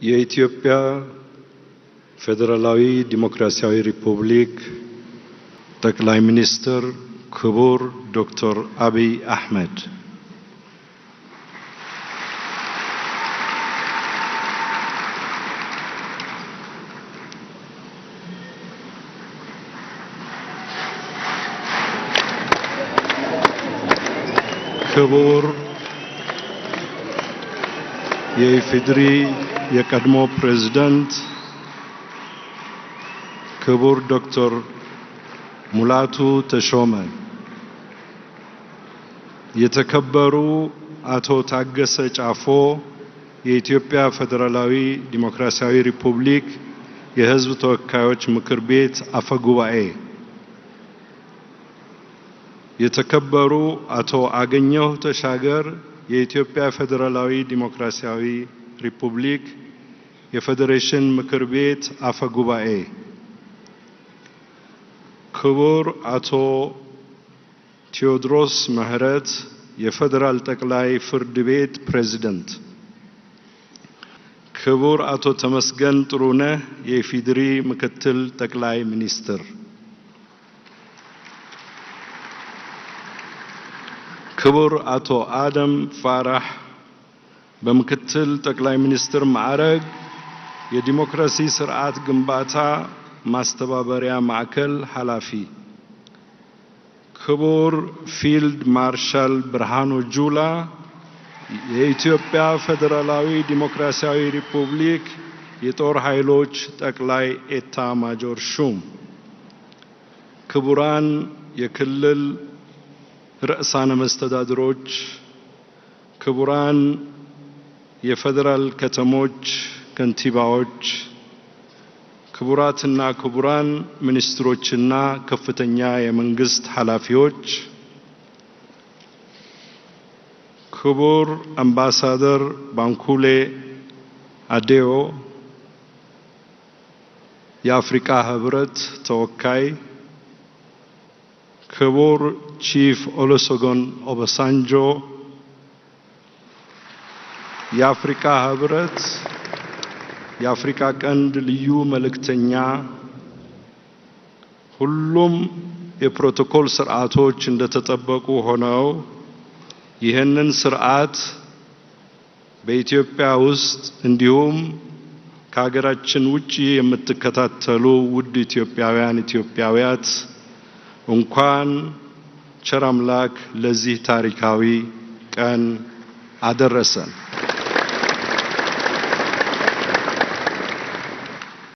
የኢትዮጵያ ፌዴራላዊ ዲሞክራሲያዊ ሪፑብሊክ ጠቅላይ ሚኒስትር ክቡር ዶክተር አብይ አህመድ፣ ክቡር የኢፌዴሪ የቀድሞ ፕሬዝዳንት ክቡር ዶክተር ሙላቱ ተሾመ፣ የተከበሩ አቶ ታገሰ ጫፎ የኢትዮጵያ ፌዴራላዊ ዲሞክራሲያዊ ሪፑብሊክ የሕዝብ ተወካዮች ምክር ቤት አፈ ጉባኤ፣ የተከበሩ አቶ አገኘሁ ተሻገር የኢትዮጵያ ፌዴራላዊ ዲሞክራሲያዊ ሪፑብሊክ የፌዴሬሽን ምክር ቤት አፈ ጉባኤ፣ ክቡር አቶ ቴዎድሮስ ምህረት የፌዴራል ጠቅላይ ፍርድ ቤት ፕሬዝዳንት፣ ክቡር አቶ ተመስገን ጥሩነህ የኢፌዴሪ ምክትል ጠቅላይ ሚኒስትር፣ ክቡር አቶ አደም ፋራህ በምክትል ጠቅላይ ሚኒስትር ማዕረግ የዲሞክራሲ ስርዓት ግንባታ ማስተባበሪያ ማዕከል ኃላፊ፣ ክቡር ፊልድ ማርሻል ብርሃኑ ጁላ የኢትዮጵያ ፌዴራላዊ ዲሞክራሲያዊ ሪፑብሊክ የጦር ኃይሎች ጠቅላይ ኤታ ማጆር ሹም፣ ክቡራን የክልል ርዕሳነ መስተዳድሮች፣ ክቡራን የፌዴራል ከተሞች ከንቲባዎች፣ ክቡራትና ክቡራን ሚኒስትሮችና ከፍተኛ የመንግስት ኃላፊዎች፣ ክቡር አምባሳደር ባንኩሌ አዴዮ የአፍሪካ ህብረት ተወካይ፣ ክቡር ቺፍ ኦሉሴጉን ኦባሳንጆ የአፍሪካ ህብረት የአፍሪካ ቀንድ ልዩ መልእክተኛ፣ ሁሉም የፕሮቶኮል ስርዓቶች እንደተጠበቁ ሆነው ይህንን ስርዓት በኢትዮጵያ ውስጥ እንዲሁም ከሀገራችን ውጪ የምትከታተሉ ውድ ኢትዮጵያውያን ኢትዮጵያውያት እንኳን ቸር አምላክ ለዚህ ታሪካዊ ቀን አደረሰን።